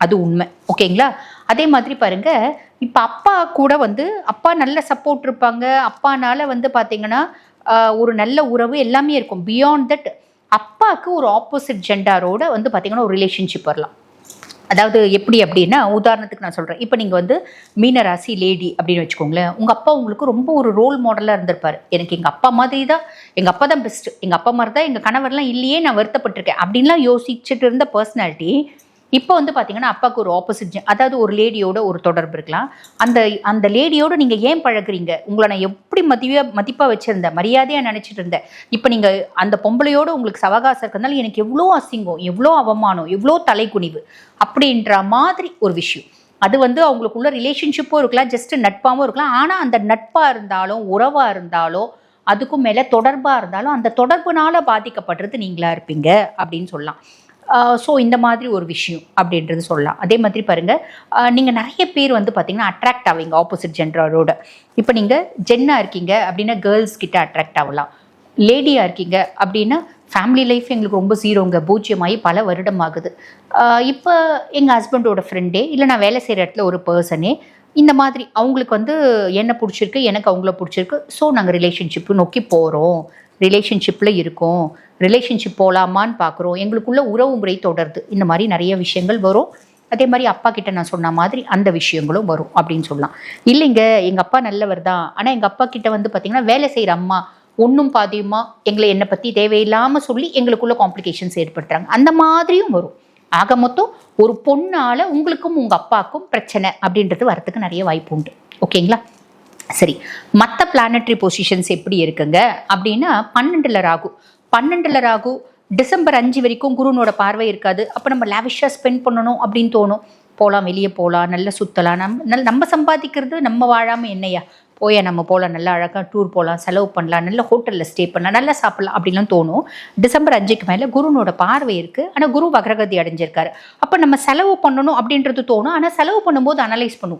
அது உண்மை. ஓகேங்களா? அதே மாதிரி பாருங்க, இப்போ அப்பா கூட வந்து அப்பா நல்ல சப்போர்ட் இருப்பாங்க. அப்பானால வந்து பார்த்தீங்கன்னா ஒரு நல்ல உறவு எல்லாமே இருக்கும். பியாண்ட் தட் அப்பாவுக்கு ஒரு ஆப்போசிட் ஜெண்டரோட வந்து பார்த்தீங்கன்னா ஒரு ரிலேஷன்ஷிப் வரலாம். அதாவது எப்படி அப்படின்னா, உதாரணத்துக்கு நான் சொல்கிறேன். இப்போ நீங்கள் வந்து மீனராசி லேடி அப்படின்னு வச்சுக்கோங்களேன். உங்கள் அப்பா உங்களுக்கு ரொம்ப ஒரு ரோல் மாடலாக இருந்திருப்பார். எனக்கு எங்கள் அப்பா மாதிரி தான், எங்கள் அப்பா தான் பெஸ்ட்டு, எங்கள் அப்பா மாதிரி தான் எங்கள் கணவர்லாம் இல்லையே, நான் வருத்தப்பட்டிருக்கேன் அப்படின்லாம் யோசிச்சுட்டு இருந்த பர்சனாலிட்டி இப்போ வந்து பார்த்தீங்கன்னா அப்பாவுக்கு ஒரு ஆப்போசிட் அதாவது ஒரு லேடியோட ஒரு தொடர்பு இருக்கலாம். அந்த அந்த லேடியோட நீங்கள் ஏன் பழகுறீங்க, உங்களை நான் எப்படி மதிப்பாக வச்சுருந்தேன், மரியாதையாக நினச்சிட்டு இருந்தேன். இப்போ நீங்கள் அந்த பொம்பளையோட உங்களுக்கு சவகாசம் இருக்கிறதுனால எனக்கு எவ்வளோ அசிங்கம், எவ்வளோ அவமானம், எவ்வளோ தலைக்குனிவு அப்படின்ற மாதிரி ஒரு விஷயம். அது வந்து அவங்களுக்குள்ள ரிலேஷன்ஷிப்பும் இருக்கலாம், ஜஸ்ட் நட்பாகவும் இருக்கலாம். ஆனால் அந்த நட்பாக இருந்தாலும் உறவாக இருந்தாலும் அதுக்கும் மேலே தொடர்பாக இருந்தாலும் அந்த தொடர்புனால பாதிக்கப்படுறது நீங்களாக இருப்பீங்க அப்படின்னு சொல்லலாம். ஸோ இந்த மாதிரி ஒரு விஷயம் அப்படின்றது சொல்லலாம். அதே மாதிரி பாருங்கள், நீங்கள் நிறைய பேர் வந்து பார்த்தீங்கன்னா அட்ராக்ட் ஆவீங்க ஆப்போசிட் ஜெண்டரோட. இப்போ நீங்கள் ஜென்னாக இருக்கீங்க அப்படின்னா கேர்ள்ஸ் கிட்ட அட்ராக்ட் ஆகலாம். லேடியாக இருக்கீங்க அப்படின்னா ஃபேமிலி லைஃப் எங்களுக்கு ரொம்ப ஜீரோங்க, பூஜ்ஜியமாகி பல வருடம் ஆகுது. இப்போ எங்கள் ஹஸ்பண்டோட ஃப்ரெண்டே இல்லை நான் வேலை செய்கிற இடத்துல ஒரு பர்சனே இந்த மாதிரி அவங்களுக்கு வந்து என்ன பிடிச்சிருக்கு, எனக்கு அவங்கள பிடிச்சிருக்கு. ஸோ நாங்கள் ரிலேஷன்ஷிப்பு நோக்கி போகிறோம், ரிலேஷன்ஷிப்பில் இருக்கோம், ரிலேஷன்ஷிப் போகலாமான்னு பார்க்குறோம், எங்களுக்குள்ள உறவு முறை தொடருது. இந்த மாதிரி நிறைய விஷயங்கள் வரும். அதே மாதிரி அப்பா கிட்ட நான் சொன்ன மாதிரி அந்த விஷயங்களும் வரும் அப்படின்னு சொல்லலாம். இல்லைங்க எங்கள் அப்பா நல்லவர் தான், ஆனால் எங்கள் அப்பா கிட்ட வந்து பார்த்திங்கன்னா வேலை செய்கிற அம்மா ஒன்றும் பாதியுமா எங்களை என்னை பற்றி தேவையில்லாமல் சொல்லி எங்களுக்குள்ள காம்ப்ளிகேஷன்ஸ் ஏற்படுத்துகிறாங்க, அந்த மாதிரியும் வரும். ஆக மொத்தம் ஒரு பொண்ணால் உங்களுக்கும் உங்கள் அப்பாவுக்கும் பிரச்சனை அப்படின்றது வரத்துக்கு நிறைய வாய்ப்பு உண்டு. ஓகேங்களா? சரி, மற்ற பிளானட்ரி பொசிஷன்ஸ் எப்படி இருக்குங்க அப்படின்னா 12ல் ராகு. 12ல் ராகு டிசம்பர் 5 வரைக்கும் குருனோட பார்வை இருக்காது. அப்போ நம்ம லேவிஷாக ஸ்பெண்ட் பண்ணணும் அப்படின்னு தோணும். போகலாம், வெளியே போகலாம், நல்லா சுற்றலாம். நம்ம சம்பாதிக்கிறது நம்ம வாழாமல் என்னையா, போய நம்ம போகலாம், நல்லா அழகாக டூர் போகலாம், செலவு பண்ணலாம், நல்ல ஹோட்டலில் ஸ்டே பண்ணலாம், நல்லா சாப்பிட்லாம் அப்படின்லாம் தோணும். டிசம்பர் 5க்கு மேலே குருனோட பார்வை இருக்குது. ஆனால் குரு வக்ரகதி அடைஞ்சிருக்காரு. அப்போ நம்ம செலவு பண்ணணும் அப்படின்றது தோணும். ஆனால் செலவு பண்ணும்போது அனலைஸ் பண்ணுவோம்.